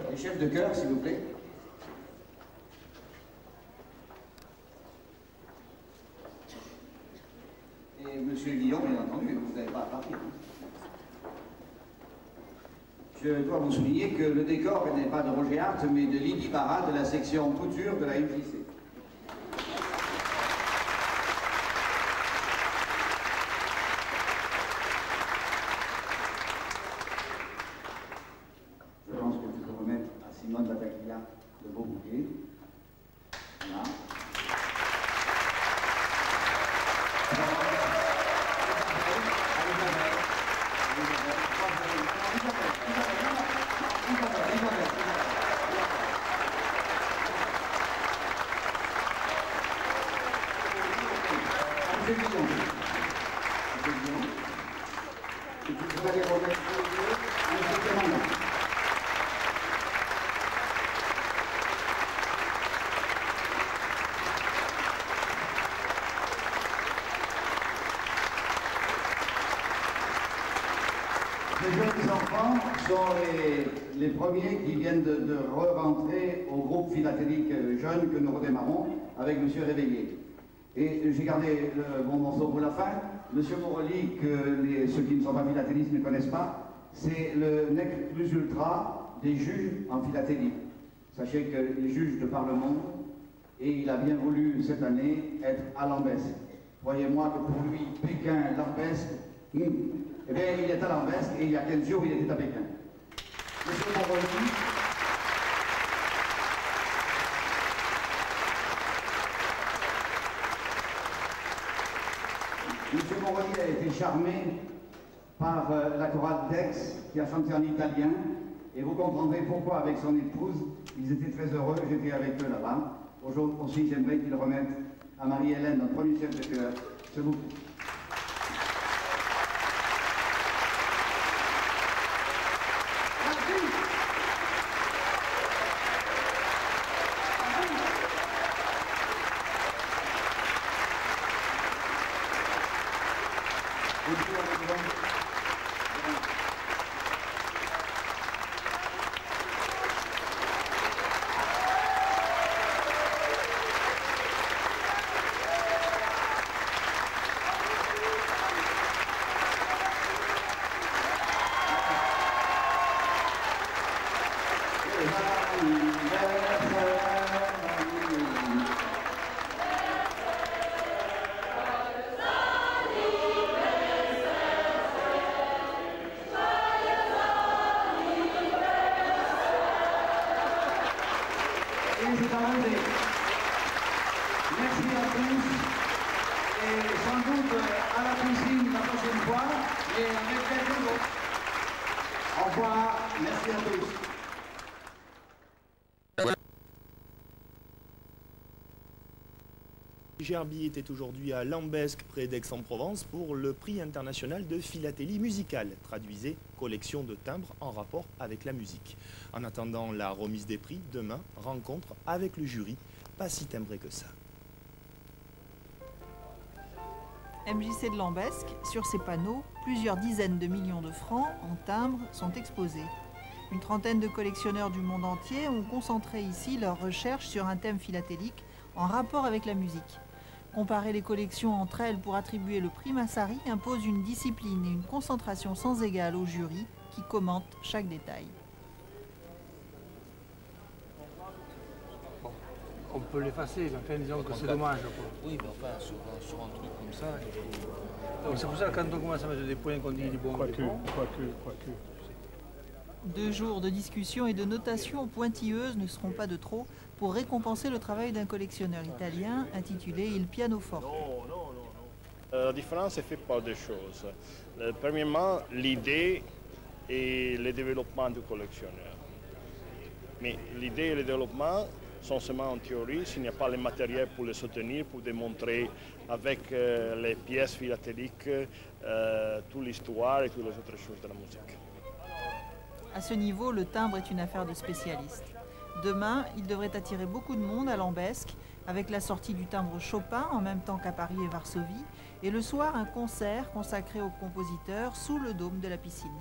Les chefs de chœur, s'il vous plaît. Et Monsieur Guillaume, bien entendu, vous n'avez pas à partir. Je dois vous souligner que le décor n'est pas de Roger Hart, mais de Lydie Barra de la section couture de la MJC. Je pense que tu peux remettre à Simone Bataglia de beaux bouquets. Voilà. Les jeunes enfants sont les premiers qui viennent de re-rentrer au groupe philatélique jeune que nous redémarrons avec M. Réveillé. Et j'ai gardé le bon morceau pour la fin. M. Morelli, que ceux qui ne sont pas philatélistes ne connaissent pas, c'est le nec plus ultra des juges en philatélie. Sachez qu'il juge de par le monde et il a bien voulu cette année être à Lambesc. Croyez-moi que pour lui, Pékin, Lambesc, eh bien, il est à Lambesc et il y a 15 jours, il était à Pékin. Monsieur Morelli, Monsieur Morelli a été charmé par la chorale d'Aix qui a chanté en italien et vous comprendrez pourquoi avec son épouse, ils étaient très heureux, j'étais avec eux là-bas. Aujourd'hui aussi, j'aimerais qu'ils remettent à Marie-Hélène, notre premier chef de chœur, s'il vous plaît. Merci à tous et sans doute à la piscine la prochaine fois et avec quelques autres. Au revoir, merci à tous. Gerbi était aujourd'hui à Lambesc, près d'Aix-en-Provence, pour le prix international de philatélie musicale, traduisez collection de timbres en rapport avec la musique. En attendant la remise des prix, demain, rencontre avec le jury, pas si timbré que ça. MJC de Lambesc, sur ses panneaux, plusieurs dizaines de millions de francs en timbres sont exposés. Une trentaine de collectionneurs du monde entier ont concentré ici leurs recherches sur un thème philatélique en rapport avec la musique. Comparer les collections entre elles pour attribuer le prix Massari impose une discipline et une concentration sans égale au jury qui commente chaque détail. On peut l'effacer, mais enfin, disons que c'est dommage. Quoi. Oui, mais enfin, sur un truc comme ça, il faut... C'est pour ça que quand on commence à mettre des points qu'on dit bon, quoique. 2 jours de discussion et de notation pointilleuses ne seront pas de trop pour récompenser le travail d'un collectionneur italien intitulé Il Pianoforte. La différence est faite par deux choses. Premièrement, l'idée et le développement du collectionneur. Mais l'idée et le développement sont seulement en théorie s'il n'y a pas les matériels pour les soutenir, pour démontrer avec les pièces philatéliques toute l'histoire et toutes les autres choses de la musique. À ce niveau, le timbre est une affaire de spécialistes. Demain, il devrait attirer beaucoup de monde à Lambesc avec la sortie du timbre Chopin en même temps qu'à Paris et Varsovie, et le soir un concert consacré au compositeur sous le dôme de la piscine.